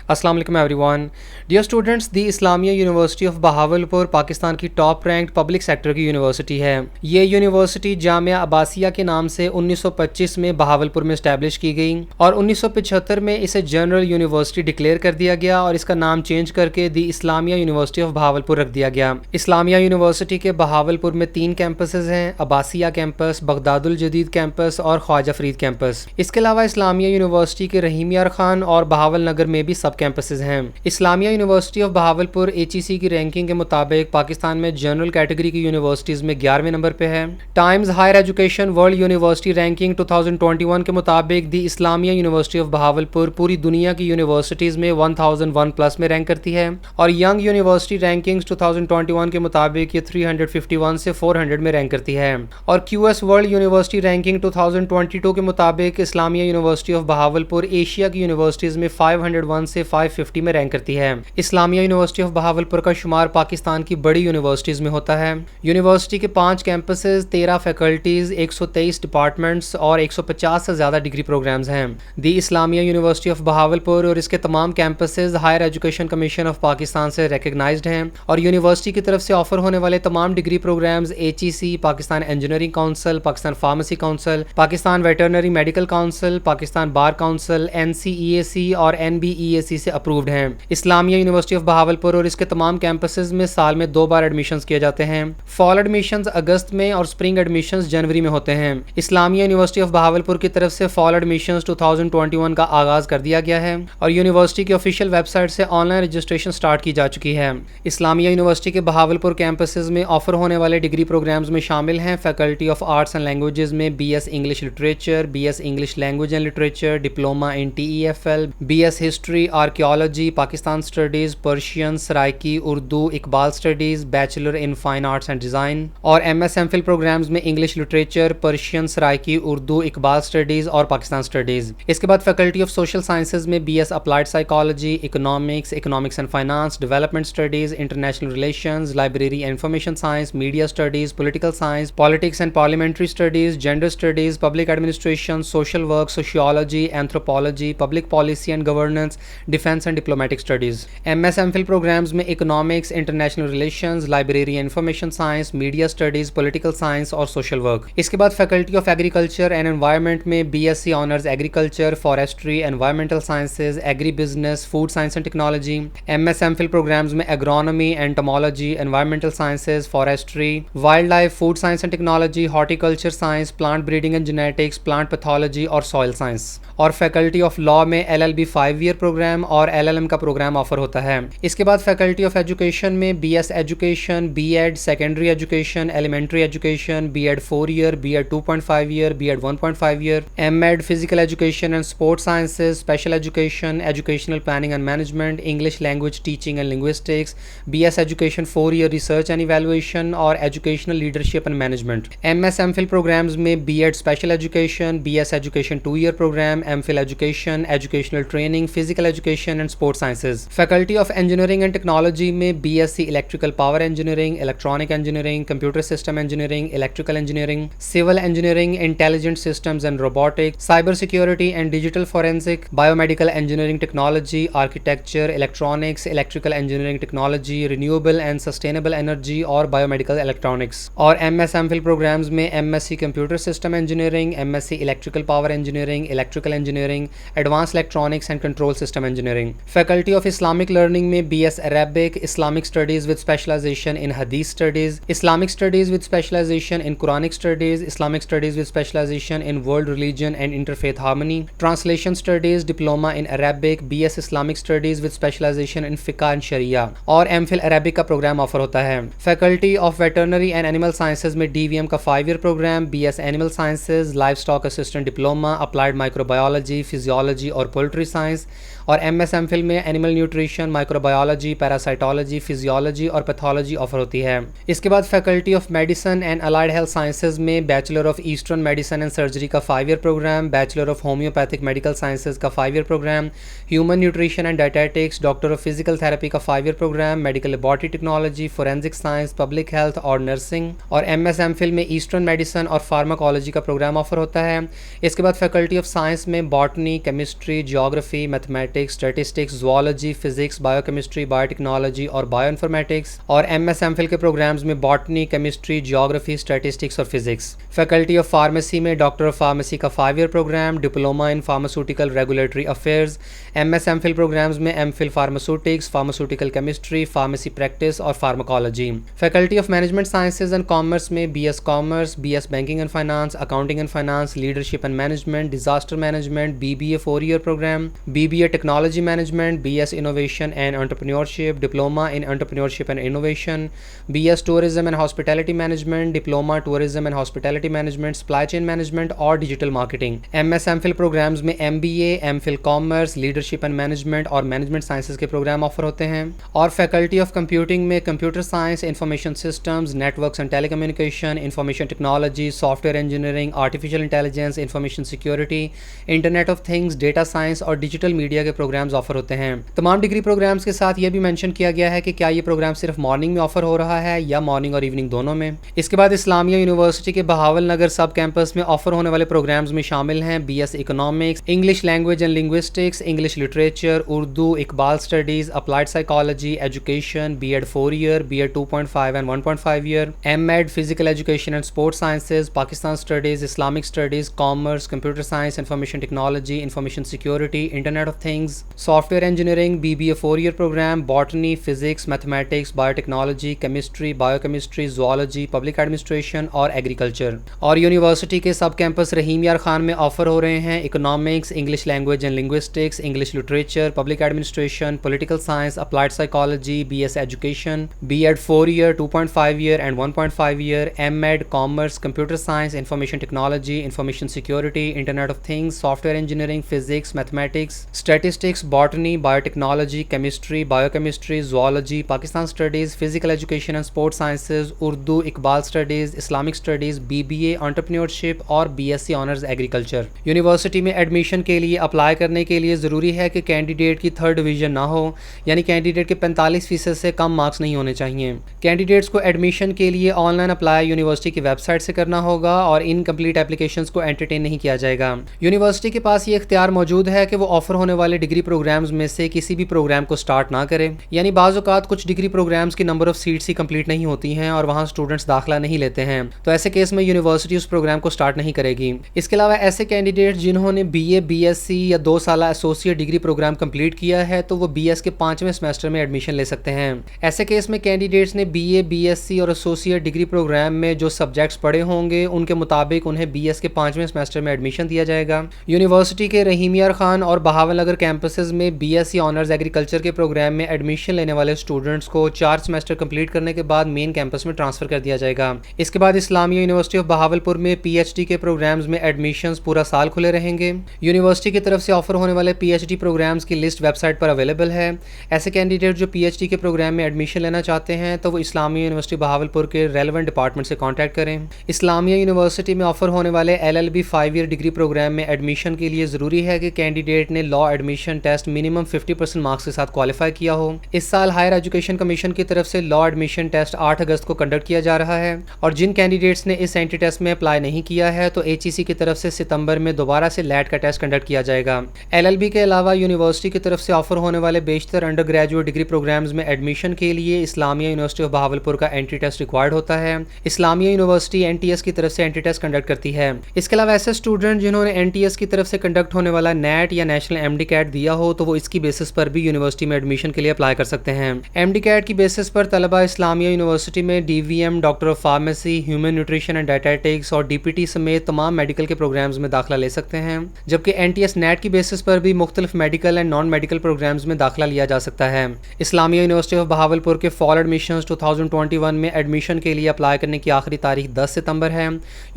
अस्सलाम वालेकुम everyone. Dear students, the Islamia university of Bahawalpur Pakistan की टॉप रैंक्ड पब्लिक सेक्टर की यूनिवर्सिटी है। ये यूनिवर्सिटी जामिया अब्बासिया के नाम से 1925 में बहावलपुर में इस्टेब्लिश की गई और 1975 में इसे जनरल यूनिवर्सिटी डिक्लेयर कर दिया गया और इसका नाम चेंज करके दी इस्लामिया यूनिवर्सिटी ऑफ बहावलपुर रख दिया गया। इस्लामिया यूनिवर्सिटी के बहावलपुर में 3 कैंपसेस हैं, अब्बासिया कैंपस, बगदादुल जदीद कैंपस और ख्वाजा फरीद कैंपस। इसके अलावा इस्लामिया यूनिवर्सिटी के रहीम यार खान और बहावल नगर में भी सब कैंपसेस हैं। Islamia university of Bahawalpur HEC की रैंकिंग के मुताबिक पाकिस्तान में जनरल कैटेगरी की यूनिवर्सिटीज़ में 11वें नंबर पे है। Times higher education world university ranking 2021 के मुताबिक the Islamia university of Bahawalpur पूरी दुनिया की यूनिवर्सिटीज़ में 1001 प्लस में रैंक करती है और यंग यूनिवर्सिटी रैंकिंग्स 2021 के मुताबिक ये 351 से 400 में रैंक करती है। और QS वर्ल्ड यूनिवर्सिटी रैंकिंग 2022 के मुताबिक Islamia university of Bahawalpur Asia की यूनिवर्सिटीज़ में 501 से 550 में रैंक करती है। इस्लामिया यूनिवर्सिटी ऑफ बहावलपुर का शुमार पाकिस्तान की बड़ी यूनिवर्सिटीज़ में होता है। यूनिवर्सिटी के 5 कैंपसेस, 13 फैकल्टीज़, 123 डिपार्टमेंट्स और 150 से ज़्यादा डिग्री प्रोग्राम्स हैं। The Islamia university of Bahawalpur और इसके तमाम campuses higher education commission of Pakistan से रिकग्नाइज्ड हैं और यूनिवर्सिटी की तरफ से ऑफर होने वाले तमाम degree programmes HEC, Pakistan engineering council, Pakistan pharmacy council, Pakistan veterinary medical council, Pakistan bar council, NCEAC और NBEAC से अप्रूव्ड हैं। इस्लामिया यूनिवर्सिटी ऑफ बहावलपुर और इसके तमाम कैंपसेस में साल में 2 बार एडमिशन्स किए जाते हैं। फॉल एडमिशन्स अगस्त में और स्प्रिंग एडमिशन्स जनवरी में होते हैं। इस्लामिया यूनिवर्सिटी ऑफ बहावलपुर की तरफ से फॉल एडमिशन्स 2021 का आगाज़ कर दिया गया है और यूनिवर्सिटी की ऑफिशियल वेबसाइट से ऑनलाइन रजिस्ट्रेशन स्टार्ट की जा चुकी है। इस्लामिया यूनिवर्सिटी के बहावलपुर कैंपसेस में ऑफर होने वाले डिग्री प्रोग्राम्स में शामिल हैं faculty of arts and languages में BS English literature, BS English language and literature, diploma in TEFL, BS history, archaeology, Pakistan studies, Persian, Saraiki, Urdu, Iqbal studies, bachelor in fine arts and design और MS MPhil programmes में English literature, Persian, Saraiki, Urdu, Iqbal studies और Pakistan studies. इसके बाद faculty of social sciences में BS applied psychology, economics, economics and finance, development studies, international relations, library and information science, media studies, political science, politics and parliamentary studies, gender studies, public administration, social work, sociology, anthropology, public policy and governance, defence and diplomatic studies. MS MPhil programmes में economics, international relations, library and information science, media studies, political science और social work. इसके बाद faculty of agriculture and environment में BSc honours agriculture, forestry, environmental sciences, agri business, food science and technology. MS MPhil programmes में agronomy, entomology, environmental sciences, forestry, wild life, food science and technology, horticulture science, plant breeding and genetics, plant pathology और soil science. और faculty of law में LLB 5 year programme और LLM का programme offer होता है। इसके बाद फैकल्टी ऑफ एजुकेशन में BS education, B.Ed secondary education, elementary education, B.Ed 4 year, B.Ed 2.5 year, B.Ed 1.5 year, M.Ed physical education and sports sciences, special education, educational planning and management, English language teaching and linguistics, BS education 4 year research and evaluation और educational leadership and management. MS MPhil programmes में B.Ed special education, BS education 2 year programme, MPhil education, educational training, physical education and sports sciences. Faculty of engineering and technology में BSc electrical power engineering, electronic engineering, computer system engineering, electrical engineering, civil engineering, intelligent systems and robotics, cyber security and digital forensic, biomedical engineering technology, architecture, electronics, electrical engineering technology, renewable and sustainable energy और biomedical electronics. और MS MPhil programmes में MSc computer system engineering, MSc electrical power engineering, electrical engineering, advance electronics and control system engineering. Faculty of Islamic learning में BS Arabic, Islamic studies with specialisation in हदीस studies, Islamic studies with specialisation in Quranic studies, Islamic studies with specialisation in world religion and interfaith harmony, translation studies, diploma in Arabic, BS Islamic studies with specialisation in फिका and शरिया और MPhil Arabic का programme offer होता है। Faculty of veterinary and animal sciences में DVM का 5 year programme, BS animal sciences, livestock assistant diploma, applied microbiology, physiology और poultry science और MS MPhil में animal nutrition, microbiology, parasitology, physiology और pathology offer होती है। इसके बाद faculty of medicine and allied health sciences में bachelor of eastern medicine and surgery का 5 year programme, bachelor of homeopathic medical sciences का 5 year programme, human nutrition and dietetics, doctor of physical therapy का 5 year programme, medical laboratory technology, forensic science, public health और nursing और MS MPhil में eastern medicine और pharmacology का programme offer होता है। इसके बाद फैकल्टी ऑफ साइंस में botany, chemistry, geography, mathematics, statistics, zoology, physics, biochemistry, biotechnology और बायोइन्फॉर्मेटिक्स। और MS MPhil के प्रोग्राम्स में बॉटनी, केमिस्ट्री, जियोग्राफी, स्टैटिस्टिक्स और फिजिक्स। फैकल्टी ऑफ फार्मेसी में डॉक्टर ऑफ फार्मेसी का 5 year programme, diploma in pharmaceutical regulatory affairs. MS MPhil programmes में MPhil pharmaceutics, pharmaceutical chemistry, pharmacy practice और pharmacology. Faculty of management sciences and commerce में BS commerce, BS banking and finance, accounting and finance, leadership and management, disaster management, BBA 4 year programme, BBA technology management, BS innovation and entrepreneurship, diploma in entrepreneurship and innovation, BS tourism and hospitality management, diploma tourism and hospitality management, supply chain management और digital marketing. MS MPhil programmes में MBA, MPhil commerce, leadership and management और management sciences के programme offer होते हैं। और faculty of computing में computer science, information systems, networks and telecommunication, information technology, software engineering, artificial intelligence, information security, internet of things, data science और digital media के programmes offer होते हैं। तमाम डिग्री प्रोग्राम्स के साथ यह भी मेंशन किया गया है कि क्या ये प्रोग्राम सिर्फ मॉर्निंग में ऑफर हो रहा है या मॉर्निंग और इवनिंग दोनों में। इसके बाद इस्लामिया यूनिवर्सिटी के बहावल नगर सब कैंपस में ऑफर होने वाले प्रोग्राम्स में शामिल हैं BS economics, English language and linguistics, English literature, Urdu, Iqbal studies, applied psychology, education, B.Ed 4 year, B.Ed 2.5 and 1.5 year, M.Ed physical education and sports sciences, Pakistan studies, Islamic studies, commerce, computer science, information technology, information security, internet of things, software engineering, BBA 4 year programme, botany, physics, mathematics, biotechnology, chemistry, biochemistry, zoology, public administration और agriculture. और university के सब campus रहीम यार खान में offer हो रहे हैं economics, English language and linguistics, English literature, public administration, political science, applied psychology, BS education, B.Ed 4 year, 2.5 year and 1.5 year, M.Ed commerce, computer science, information technology, information security, internet of things, software engineering, physics, mathematics, statistics, botany, biotechnology, chemistry, biochemistry, zoology, Pakistan studies, physical education and sports sciences, Urdu, Iqbal studies, Islamic studies, BBA entrepreneurship और BSc honours agriculture. University में admission के लिए apply करने के लिए ज़रूरी है कि कैंडिडेट की 3rd डिवीज़न ना हो, यानी कैंडिडेट के 45% से कम मार्क्स नहीं होने चाहिए। कैंडिडेट्स को एडमिशन के लिए ऑनलाइन अप्लाई यूनिवर्सिटी की वेबसाइट से करना होगा और इनकम्प्लीट एप्लीकेशंस को एंटरटेन नहीं किया जाएगा। यूनिवर्सिटी के पास ये इख्तियार मौजूद है कि वो ऑफर होने वाले डिग्री प्रोग्राम्स में से किसी भी प्रोग्राम को स्टार्ट ना करे, यानी बाज़ औक़ात कुछ डिग्री प्रोग्राम्स की number of seats he complete नहीं होती हैं और वहाँ स्टूडेंट्स दाखिला नहीं लेते हैं, तो ऐसे केस में यूनिवर्सिटी उस प्रोग्राम को स्टार्ट नहीं करेगी। इसके अलावा ऐसे कैंडिडेट जिन्होंने BA, BSc या 2 साल एसोसिएट डिग्री प्रोग्राम कंप्लीट किया है तो वो BS के 5वें सेमेस्टर में एडमिशन ले सकते हैं। ऐसे केस में कैंडिडेट्स ने BA, BSc और एसोसिएट डिग्री प्रोग्राम में जो सब्जेक्ट्स पढ़े होंगे उनके मुताबिक उन्हें BS के 5वें सेमेस्टर में एडमिशन दिया जाएगा। यूनिवर्सिटी के रहीम यार खान और बहावल नगर कैंपसेस में BSc ऑनर्स एग्रीकल्चर के प्रोग्राम में एडमिशन लेने वाले स्टूडेंट्स को 4 सेमेस्टर कंप्लीट करने के बाद मेन कैंपस में ट्रांसफर कर दिया जाएगा। इसके बाद इस्लामिया यूनिवर्सिटी ऑफ बहावलपुर में PhD के प्रोग्राम्स में एडमिशंस पूरा साल खुले रहेंगे। यूनिवर्सिटी की तरफ से ऑफर होने वाले PhD प्रोग्राम्स की लिस्ट वेबसाइट पर अवेलेबल है। ऐसे कैंडिडेट जो PhD के प्रोग्राम में एडमिशन लेना चाहते हैं तो वो इस्लामिया यूनिवर्सिटी बहावलपुर के रेलेवेंट डिपार्टमेंट से कॉन्टैक्ट करें। इस्लामिया यूनिवर्सिटी में ऑफर होने वाले LLB 5 ईयर डिग्री प्रोग्राम में एडमिशन के लिए ज़रूरी है कि कैंडिडेट ने law admission test minimum 50% marks के साथ क्वालिफाई किया हो। इस साल हायर एजुकेशन कमीशन की तरफ से लॉ एडमिशन टेस्ट 8 अगस्त को कंडक्ट किया जा रहा है और जिन कैंडिडेट्स ने इस एंट्री टेस्ट में अप्लाई नहीं किया है तो HEC की तरफ से सितंबर में दोबारा से लैट का टेस्ट कंडक्ट किया जाएगा। LLB के अलावा यूनिवर्सिटी की तरफ से ऑफर होने वाले बेशतर अंडर ग्रेजुएट डिग्री प्रोग्राम्स में एडमिशन के लिए इस्लामिया यूनिवर्सिटी ऑफ बहावलपुर का एंट्री टेस्ट रिक्वायर्ड होता है। इस्लामिया यूनिवर्सिटी NTS की तरफ से एंट्री टेस्ट कंडक्ट करती है। इसके अलावा ऐसे स्टूडेंट जिन्होंने NTS की तरफ से कंडक्ट होने वाला NET या नेशनल MD कैट दिया हो तो वो इसकी बेसिस पर भी यूनिवर्सिटी में एडमिशन के लिए अप्लाई कर सकते हैं। MD कैट की बेसिस पर तलबा इस्लामिया यूनिवर्सिटी में DVM, doctor of pharmacy, human nutrition and dietetics और DPT समेत तमाम मेडिकल के प्रोग्राम्स में दाखिला ले सकते हैं, जबकि NTS NET की बेसिस पर भी मुख्तलिफ medical and non medical programmes में दाखिला लिया जा सकता है। इस्लामिया यूनिवर्सिटी ऑफ बहावलपुर के फॉल एडमिशंस 2021 में एडमिशन के लिए अप्लाई करने की आखिरी तारीख 10 सितंबर है।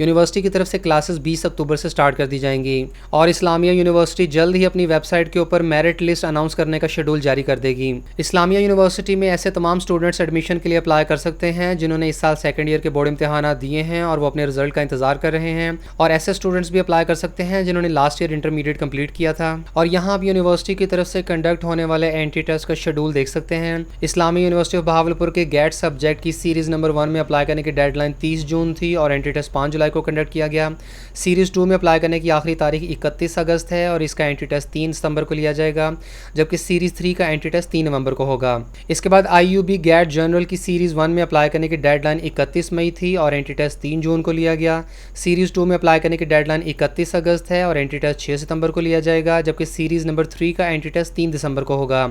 यूनिवर्सिटी की तरफ से क्लासेस 20 अक्टूबर से स्टार्ट कर दी जाएंगी और इस्लामिया यूनिवर्सिटी जल्द ही अपनी वेबसाइट के ऊपर मेरिट लिस्ट अनाउंस करने का शेड्यूल जारी कर देगी। इस्लामिया यूनिवर्सिटी में ऐसे तमाम स्टूडेंट्स एडमिशन के लिए अप्लाई कर सकते हैं जिन्होंने इस साल सेकेंड ईयर के बोर्ड इम्तिहान दिए हैं और वो अपने रिजल्ट का इंतजार कर रहे हैं, और ऐसे स्टूडेंट्स भी अप्लाई कर सकते हैं जिन्होंने लास्ट ईयर इंटरमीडिएट कंप्लीट किया था। और यहाँ आप यूनिवर्सिटी की तरफ से कंडक्ट होने वाले एंट्री टेस्ट का शेड्यूल देख सकते हैं। इस्लामिया यूनिवर्सिटी ऑफ बहावलपुर के गेट सब्जेक्ट की सीरीज़ नंबर 1 में अप्लाई करने की डेडलाइन 30 जून थी और एंट्री टेस्ट 5 जुलाई को कंडक्ट किया गया। सीरीज़ 2 में अप्लाई करने की आखिरी तारीख 31 अगस्त है और इसका एंट्री टेस्ट 3 सितंबर को लिया लिया जाएगा, जबकि सीरीज़ 3 का एंट्री टेस्ट 3 नवंबर को होगा। इसके बाद IUB गैट जनरल की सीरीज़ 1 में अप्लाई करने की डेडलाइन 31 मई थी और एंट्री टेस्ट 3 जून को लिया गया। सीरीज़ 2 में अप्लाई करने की डेडलाइन 31 अगस्त है और एंट्री टेस्ट 6 सितंबर को लिया जाएगा, जबकि सीरीज़ नंबर 3 का एंट्री टेस्ट 3 दिसंबर को होगा।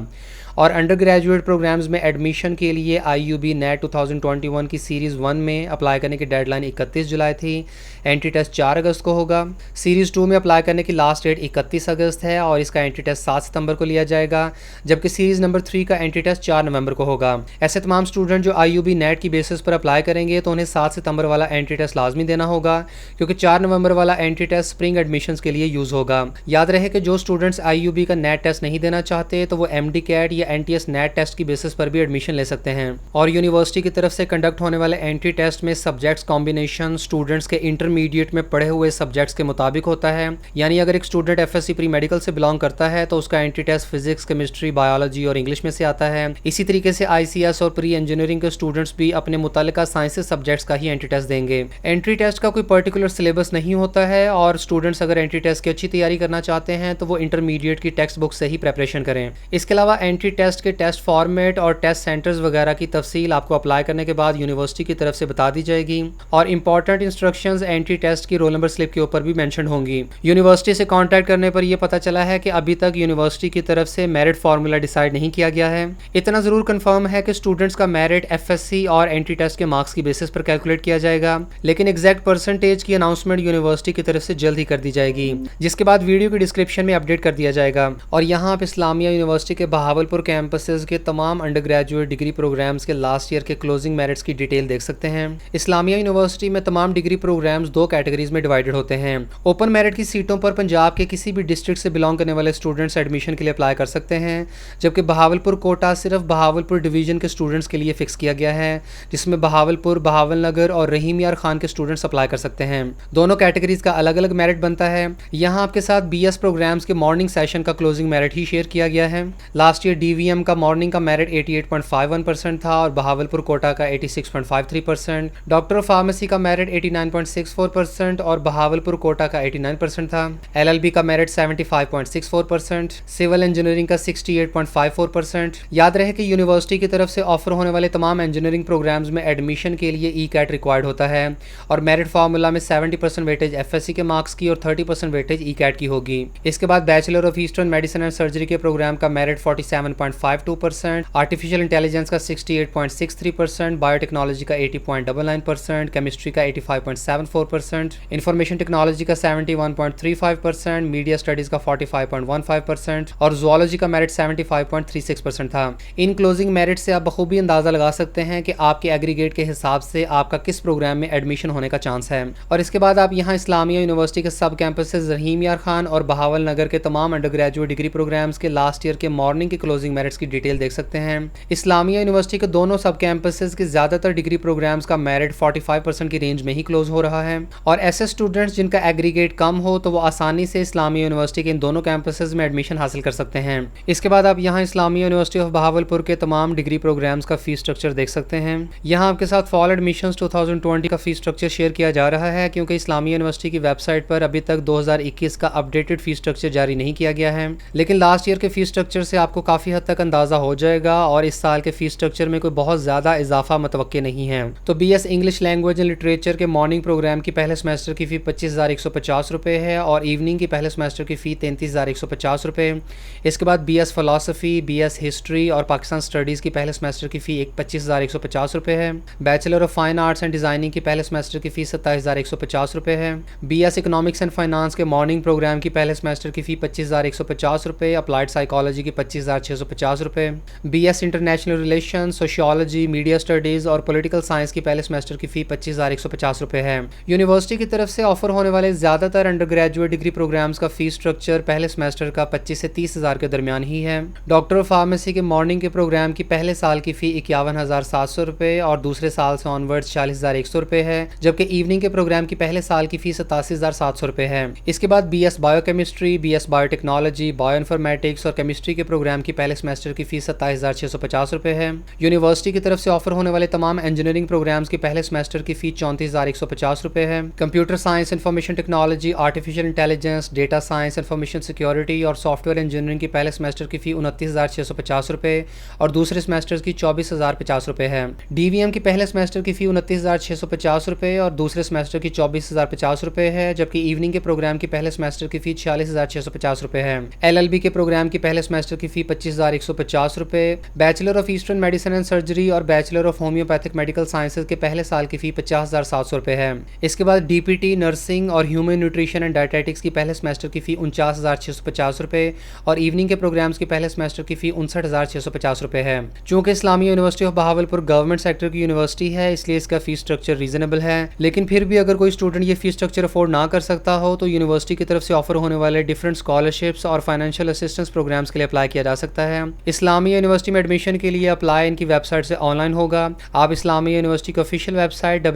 और अंडर ग्रेजुएट प्रोग्राम्स में एडमिशन के लिए IUB नेट 2021 की सीरीज़ 1 में अप्लाई करने की डेडलाइन 31 जुलाई थी, एंट्री टेस्ट 4 अगस्त को होगा। सीरीज़ 2 में अप्लाई करने की लास्ट डेट 31 अगस्त है और इसका एंट्री टेस्ट 7 सितंबर को लिया जाएगा, जबकि सीरीज़ नंबर 3 का एंट्री टेस्ट 4 नवंबर को होगा। ऐसे तमाम स्टूडेंट जो IUB नेट की बेसिस पर अप्लाई करेंगे तो उन्हें 7 सितंबर वाला एंट्री टेस्ट लाजमी देना होगा, क्योंकि 4 नवंबर वाला एंट्री टेस्ट स्प्रिंग एडमिशन्स के लिए यूज़ होगा। याद रहे कि जो स्टूडेंट्स IUB का नेट टेस्ट नहीं देना चाहते तो वो MD कैट या NTS नेट टेस्ट की बेसिस पर भी एडमिशन ले सकते हैं। और यूनिवर्सिटी की तरफ से कंडक्ट होने वाले एंट्री टेस्ट में सब्जेक्ट्स कॉम्बिनेशन स्टूडेंट्स के इंटरमीडिएट में पढ़े हुए सब्जेक्ट्स के मुताबिक होता है। यानी अगर एक स्टूडेंट FSC प्री मेडिकल से बिलोंग करता है तो उसका entry test physics, chemistry, biology और इंग्लिश में से आता है। इसी तरीके से ICS और प्री इंजीनियरिंग के स्टूडेंट्स भी अपने मुतल्लिका साइंसेस सब्जेक्ट्स का ही एंट्री टेस्ट देंगे। एंट्री टेस्ट का कोई पर्टिकुलर सिलेबस नहीं होता है और स्टूडेंट्स अगर एंट्री टेस्ट की अच्छी तैयारी करना चाहते हैं तो वो इंटरमीडिएट की टेक्स्ट बुक से ही प्रेपरेशन करें। इसके अलावा एंट्री टेस्ट के टेस्ट फॉर्मेट और टेस्ट सेंटर्स वगैरह की तफसील आपको अप्लाई करने के बाद यूनिवर्सिटी की तरफ से बता दी जाएगी और इंपॉर्टेंट इंस्ट्रक्शंस एंट्री टेस्ट की रोल नंबर स्लिप के ऊपर भी मेंशन होंगी। यूनिवर्सिटी से कांटेक्ट करने पर यह पता चला है कि अभी तक यूनिवर्सिटी की तरफ से मेरिट फार्मूला डिसाइड नहीं किया गया है। इतना ज़रूर कंफर्म है कि स्टूडेंट्स का मेरिट FSC और एंट्री टेस्ट के मार्क्स की बेसिस पर कैलकुलेट किया जाएगा, लेकिन एग्जैक्ट परसेंटेज की अनाउंसमेंट यूनिवर्सिटी की तरफ से जल्द ही कर दी जाएगी, जिसके बाद वीडियो की डिस्क्रिप्शन में अपडेट कर दिया जाएगा। और यहाँ आप इस्लामिया यूनिवर्सिटी के बहावलपुर कैंपसेस के तमाम अंडर ग्रेजुएट डिग्री प्रोग्राम्स के लास्ट ईयर के क्लोजिंग मेरिट्स की डिटेल देख सकते हैं। इस्लामिया यूनिवर्सिटी में तमाम डिग्री प्रोग्राम्स 2 कैटेगरीज में डिवाइडेड होते हैं। ओपन मेरिट की सीटों पर पंजाब के किसी भी डिस्ट्रिक्ट से बिलोंग करने वाले स्टूडेंट्स एडमिशन के लिए अप्लाई कर सकते हैं, जबकि बहावलपुर कोटा सिर्फ बहावलपुर डिवीजन के स्टूडेंट्स के लिए फिक्स किया गया है, जिसमें बहावलपुर, बहावल नगर और रहीम यार खान के स्टूडेंट्स अप्लाई कर सकते हैं। दोनों कैटेगरीज का अलग अलग मेरिट बनता है। यहाँ आपके साथ BS प्रोग्राम्स के मॉर्निंग सेशन का क्लोजिंग मेरिट ही शेयर किया गया है। लास्ट ईयर DVM का मॉर्निंग का मेरिट 88.51% था और बहावलपुर कोटा का 86.53%। डॉक्टर ऑफ फार्मेसी का मेरिट 89.64% और बहावलपुर कोटा का 89% था। LLB का मेरिट 75.64%, सिविल इंजीनियरिंग का 68.54%। याद रहे कि यूनिवर्सिटी की तरफ से ऑफर होने वाले तमाम इंजीनियरिंग प्रोग्राम्स में एडमिशन के लिए ECAT रिक्वायर्ड होता है और मेरिट फार्मूला में 70% वेटेज FSC के मार्क्स की और 30% वेटेज ECAT की होगी। इसके बाद bachelor of eastern medicine and surgery के प्रोग्राम का मेरिट 47.52%, आर्टिफिशियल इंटेलिजेंस का 68.63%, बायोटेक्नोलॉजी का 80.99%, केमिस्ट्री का 85.74%, इंफॉर्मेशन टेक्नोलॉजी का 71.35%, मीडिया स्टडीज का 45.15% और जूलॉजी का मेरिट 75.36% था। इन क्लोजिंग मेरिट से आप बखूबी अंदाजा लगा सकते हैं कि आपके एग्रीगेट के हिसाब से आपका किस प्रोग्राम में एडमिशन होने का चांस है। और इसके बाद आप यहाँ इस्लामिया यूनिवर्सिटी के सब कैंपसेस रहीम यार खान और बहावल नगर के तमाम अंडर ग्रेजुएट डिग्री प्रोग्राम्स के लास्ट ईयर के मॉर्निंग के क्लोजिंग मेरिट्स की डिटेल देख सकते हैं। इस्लामिया यूनिवर्सिटी के दोनों सब कैंपसेस के ज़्यादातर डिग्री प्रोग्राम्स का मेरिट 45% की रेंज में ही क्लोज हो रहा है और ऐसे स्टूडेंट्स जिनका एग्रीगेट कम हो तो वो आसानी से इस्लामिया यूनिवर्सिटी के इन दोनों कैंपसेस में एडमिशन हासिल कर सकते हैं। इसके बाद आप यहाँ इस्लामिया यूनिवर्सिटी ऑफ बहावलपुर के तमाम डिग्री प्रोग्राम्स का फीस स्ट्रक्चर देख सकते हैं। यहाँ आपके साथ फॉल एडमिशंस 2020 का फीस स्ट्रक्चर शेयर किया जा रहा है, क्योंकि इस्लामिया यूनिवर्सिटी की वेबसाइट पर अभी तक 2021 का अपडेटेड फीस स्ट्रक्चर जारी नहीं किया गया है, लेकिन लास्ट ईयर के फीस स्ट्रक्चर से आपको काफ़ी हद तक अंदाज़ा हो जाएगा और इस साल के फीस स्ट्रक्चर में कोई बहुत ज़्यादा इजाफा मतवक्के नहीं है। तो BS English language and literature के मॉर्निंग प्रोग्राम की पहले सेमेस्टर की फ़ी 25,150 रुपये है और इवनिंग की पहले सेमेस्टर की फ़ी 33,150 रुपये। इसके बाद BS फ़िलासफ़ी, BS हिस्ट्री और पाकिस्तान स्टडीज़ की पहले सेमेस्टर की फ़ी 25,150 रुपये है। Bachelor of fine arts and designing की पहले सेमेस्टर की फ़ी 27,150 रुपये है। BS इकोनॉमिक्स एंड फाइनेंस के मॉर्निंग प्रोग्राम की पहले सेमेस्टर की फ़ी 25,150 रुपये, अप्लाइड साइकोलॉजी की 25,650 रुपये। BS international relation, sociology, media studies और पॉलिटिकल साइंस की पहले सेमेस्टर की फ़ी 25,150 रुपये है। यूनिवर्सिटी की तरफ से ऑफर होने वाले ज़्यादातर अंडर ग्रेजुएट डिग्री प्रोग्राम्स का फ़ीस स्ट्रक्चर पहले सेमेस्टर का 25 से 30,000 के दरमियान ही है। डॉक्टर ऑफ फार्मेसी के मॉर्निंग के प्रोग्राम की पहले साल की फ़ी 51,700 रुपये और दूसरे साल से ऑनवर्ड्स 40,100 रुपये है, जबकि इवनिंग के प्रोग्राम की पहले साल की फ़ी 87,700 रुपये है। इसके बाद BS biochemistry, BS biotechnology, bio informatics और केमिस्ट्री के प्रोग्राम की पहले सेमेस्टर की फ़ीस 27,650 रुपये है। यूनिवर्सिटी की तरफ से ऑफर होने वाले तमाम इंजीनियरिंग प्रोग्राम्स की पहले सेमेस्टर की फ़ीस 34,150 रुपये है। Computer science, information technology, artificial intelligence, data science, information security और सॉफ्टवेयर इंजीनियरिंग की पहले सेमेस्टर की फ़ी 29,650 रुपये और दूसरे सेमेस्टर की 24,050 रुपये है। DVM की पहले सेमेस्टर की फ़ी 29,650 रुपये और दूसरे सेमेस्टर की 24,050 रुपये है, जबकि इवनिंग के प्रोग्राम की पहले सेमेस्टर की फ़ी 46,650 रुपये है। LLB के प्रोग्राम की पहले सेमेस्टर की फ़ी 25,150 रुपये, bachelor of eastern medicine and surgery और bachelor of homeopathic medical sciences के पहले साल की फ़ी 50,700 रुपये है। इसके बाद DPT, नर्सिंग और ह्यूमन न्यूट्रिशन एंड डायटेटिक्स की पहले सेमेस्टर की फ़ी 49,650 रुपये और इवनिंग के प्रोग्राम्स की पहले सेमेस्टर की फ़ी 59,650 रुपये है। चूँकि Islamia university of Bahawalpur government sector की यूनिवर्सिटी है, इसलिए इसका फ़ीस स्ट्रक्चर रीजनेबल है। लेकिन फिर भी अगर कोई स्टूडेंट ये फ़ीस स्ट्रक्चर अफोर्ड ना कर सकता हो तो यूनिवर्सिटी की तरफ से ऑफर होने वाले डिफरेंट स्कॉलरशिप्स और फाइनेंशियल असिस्टेंस प्रोग्राम्स के लिए अप्लाई किया जा सकता है। इस्लामिया यूनिवर्सिटी में एडमिशन के लिए अप्लाई इनकी वेबसाइट से ऑनलाइन होगा। आप इस्लामिया यूनिवर्सिटी की ऑफिशियल वेबसाइट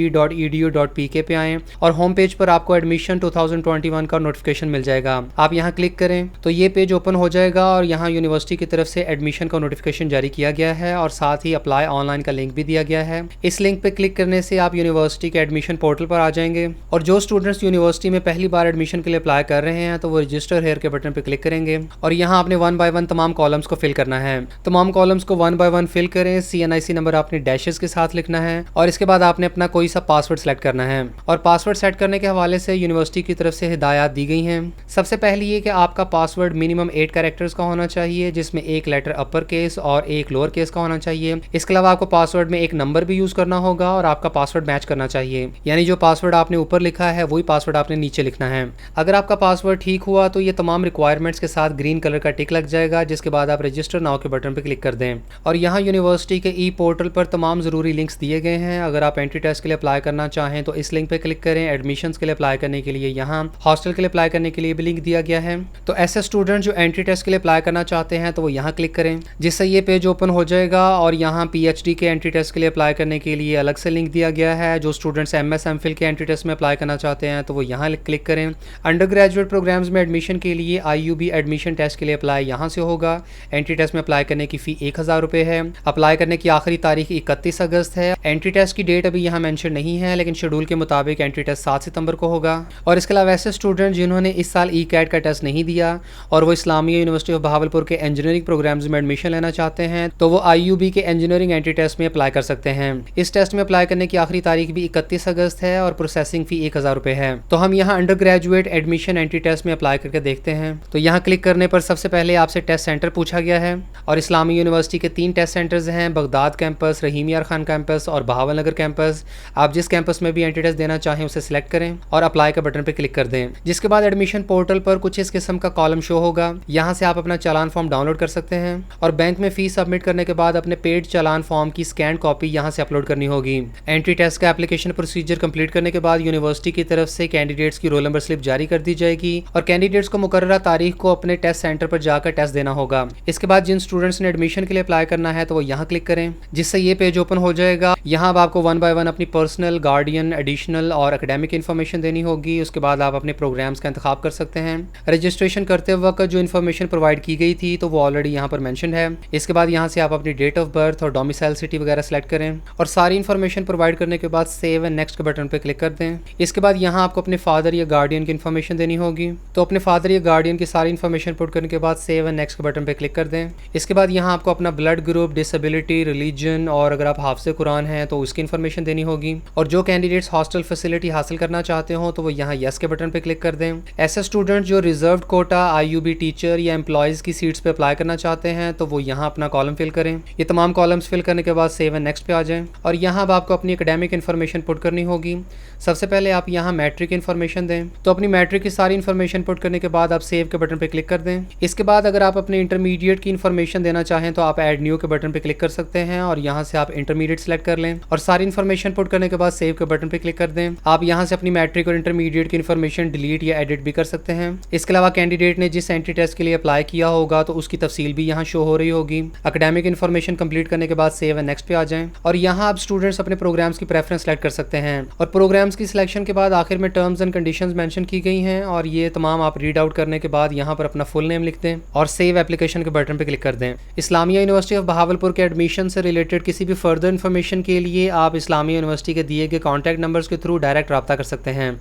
www.iub.edu.pk पे आएँ और होम पेज पर आपको एडमिशन 2021 का नोटिफिकेशन मिल जाएगा। आप यहाँ क्लिक करें तो ये पेज ओपन हो जाएगा और यहाँ यूनिवर्सिटी की तरफ से एडमिशन का नोटिफिकेशन जारी किया गया है और साथ ही अप्लाई ऑनलाइन का लिंक भी दिया गया है। इस लिंक पे क्लिक करने से आप यूनिवर्सिटी के एडमिशन पोर्टल पर आ जाएंगे और जो स्टूडेंट्स यूनिवर्सिटी में पहली बार एडमिशन के लिए अप्लाई कर रहे हैं तो वो रजिस्टर हेयर के बटन पे क्लिक करेंगे और यहाँ आपने 1 बाय 1 तमाम कॉलम्स को फिल करना है। तमाम कॉलम्स को 1 बाय 1 फिल करें। CNIC नंबर आपने डैशेस के साथ लिखना है और इसके बाद आपने अपना कोई सा पासवर्ड सेलेक्ट करना है और पासवर्ड सेट करने के हवाले से यूनिवर्सिटी की तरफ से हिदायत दी गई हैं। सबसे पहले ये कि आपका पासवर्ड मिनिमम 8 कैरेक्टर्स का होना चाहिए, जिसमें एक लेटर अपर केस और एक लोअर केस का होना चाहिए। इसके अलावा आपको पासवर्ड में एक नंबर भी यूज करना होगा और आपका पासवर्ड मैच करना चाहिए, यानी जो पासवर्ड आपने ऊपर लिखा है वही पासवर्ड आपने नीचे लिखना है। अगर आपका पासवर्ड ठीक हुआ तो ये तमाम रिक्वायरमेंट्स के साथ ग्रीन कलर का टिक लग जाएगा, जिसके बाद आप रजिस्टर नाउ के बटन पर क्लिक कर दें और यहाँ यूनिवर्सिटी के ई पोर्टल पर तमाम ज़रूरी लिंक्स दिए गए हैं। अगर आप एंट्री टेस्ट के लिए अप्लाई करना चाहें तो इस लिंक पे क्लिक करें। एडमिशन्स के लिए अप्लाई करने के लिए यहाँ, हॉस्टल के लिए अप्लाई करने के लिए भी लिंक दिया गया है। तो ऐसे स्टूडेंट जो एंट्री टेस्ट के लिए अप्लाई करना चाहते हैं तो वो यहाँ क्लिक करें, जिससे ये पेज ओपन हो जाएगा और यहाँ PhD के एंट्री टेस्ट के लिए अप्लाई करने के लिए अलग से लिंक दिया गया है। जो स्टूडेंट्स MS MPhil के एंट्री टेस्ट में अप्लाई करना चाहते हैं तो वो यहाँ क्लिक करें। अंडर ग्रेजुएट प्रोग्राम्स में एडमिशन के लिए IUB एडमिशन टेस्ट के लिए अप्लाई यहाँ से होगा। एंट्री टेस्ट में अप्लाई करने की फ़ी 1,000 रुपये है। अप्लाई करने की आखिरी तारीख 31 अगस्त है। एंट्री टेस्ट की डेट अभी यहाँ मेंशन नहीं है, लेकिन शेड्यूल के मुताबिक एंट्री टेस्ट 7 सितंबर को होगा। और इसके अलावा ऐसे स्टूडेंट जिन्होंने इस साल ECAT का टेस्ट नहीं दिया और वो इस्लामिया यूनिवर्सिटी ऑफ बहावलपुर के इंजीनियरिंग प्रोग्राम्स में एडमिशन लेना चाहते हैं तो वो IUB के इंजीनियरिंग एंट्री टेस्ट में अप्लाई कर सकते हैं। इस टेस्ट में अप्लाई करने की आखिरी तारीख भी 31 अगस्त है और प्रोसेसिंग फ़ी 1,000 रुपये है। तो हम यहाँ undergraduate admission entry test में अप्लाई करके देखते हैं। तो यहाँ क्लिक करने पर सबसे पहले आपसे टेस्ट सेंटर पूछा गया है और इस्लामिया यूनिवर्सिटी के 3 टेस्ट सेंटर्स हैं, बगदाद कैंपस, रहीम यार खान कैंपस और बहावल नगर कैंपस। आप जिस कैंपस में भी एंट्री टेस्ट देना चाहें उसे सिलेक्ट करें और अप्लाई के बटन पर क्लिक कर दें, जिसके बाद एडमिशन पोर्टल पर कुछ इस किस्म का कॉलम शो होगा। यहाँ से आप अपना चालान फॉर्म डाउनलोड कर सकते हैं और बैंक में फीस सबमिट करने के बाद अपने पेड चालान फॉर्म की स्कैन कॉपी यहाँ से अपलोड करनी होगी। एंट्री टेस्ट का एप्लीकेशन प्रोसीजर कंप्लीट करने के बाद यूनिवर्सिटी की तरफ से कैंडिडेट्स की रोल नंबर स्लिप जारी कर दी जाएगी और कैंडिडेट्स को मुकर्ररा तारीख को अपने टेस्ट सेंटर पर जाकर टेस्ट देना होगा। इसके बाद जिन स्टूडेंट्स ने एडमिशन के लिए अप्लाई करना है तो वो यहाँ क्लिक करें, जिससे ये पेज ओपन हो जाएगा। यहाँ अब आपको 1 बाय 1 अपनी पर्सनल, गार्डियन, एडिशनल और एकेडमिक इन्फॉर्मेशन देनी होगी। उसके बाद आप अपने प्रोग्राम्स का इंतखाब कर सकते हैं। रजिस्ट्रेशन करते वक्त जो इन्फॉर्मेशन प्रोवाइड की गई थी तो वो ऑलरेडी यहाँ पर मेंशन है। इसके बाद यहाँ से आप अपनी डेट ऑफ बर्थ और डोमिसाइल सिटी वगैरह सेलेक्ट करें और सारी इन्फॉर्मेशन प्रोवाइड करने के बाद सेव एंड नेक्स्ट के बटन पर क्लिक कर दें। इसके बाद यहाँ आपको अपने फादर या गार्डियन की इन्फॉर्मेशन देनी होगी, तो अपने फादर या गार्डियन की सारी इन्फॉर्मेशन पुट करने के बाद सेव एंड नेक्स्ट के बटन पर क्लिक कर दें। इसके बाद यहाँ आपको अपना ब्लड ग्रुप, डिसेबिलिटी, रिलीजन और अगर आप हाफिज़ कुरान हैं तो उसकी इन्फॉर्मेशन देनी होगी। और जो कैंडिडेट्स हॉस्टल फैसिलिटी हासिल करना चाहते हो तो वो यहाँ यस के बटन पर क्लिक कर दें। ऐसे स्टूडेंट जो रिजर्व कोटा, IUB टीचर या एम्प्लॉयज़ की सीट्स पे अप्लाई करना चाहते हैं तो वो यहाँ अपना कॉलम फिल करें। ये तमाम कॉलम्स फिल करने के बाद सेव एंड नेक्स्ट पे आ जाएं और यहाँ अब आपको अपनी एकेडमिक इन्फॉर्मेशन पुट करनी होगी। सबसे पहले आप यहाँ मैट्रिक इन्फॉर्मेशन दें, तो अपनी मैट्रिक की सारी इन्फॉर्मेशन पुट करने के बाद आप सेव के बटन पर क्लिक कर दें। इसके बाद अगर आप अपने इंटरमीडिएट की इन्फॉर्मेशन देना चाहें तो आप ऐड न्यू के बटन पर क्लिक कर सकते हैं और यहाँ से आप इंटरमीडिएट सेलेक्ट कर लें और सारी इन्फॉर्मेशन पुट करने के बाद सेव के बटन पर क्लिक कर दें। आप यहाँ से अपनी मैट्रिक और इंटरमीडिएट की इन्फॉर्मेशन डिलीट या एडिट भी कर सकते हैं। इसके अलावा कैंडिडेट ने जिस एंट्री टेस्ट के लिए अप्लाई किया होगा तो उसकी तफसील भी यहाँ शो हो रही होगी। एकेडमिक इन्फॉर्मेशन कंप्लीट करने के बाद सेव एंड नेक्स्ट पे आ जाएं और यहाँ आप स्टूडेंट्स अपने प्रोग्राम्स की प्रेफरेंस सेलेक्ट कर सकते हैं और प्रोग्राम्स की सिलेक्शन के बाद आखिर में टर्म्स एंड कंडीशंस मेंशन की गई हैं और ये तमाम आप रीड आउट करने के बाद यहाँ पर अपना फुल नेम लिखते दें और सेव एप्लीकेशन के बटन पर क्लिक कर दें। इस्लामिया यूनिवर्सिटी ऑफ बहावलपुर के एडमिशन से रिलेटेड किसी भी फर्दर इन्फॉर्मेशन के लिए आप इस्लामिया यूनिवर्सिटी के दिए गए कॉन्टैक्ट नंबर्स के थ्रू डायरेक्ट रब्ता कर सकते हैं।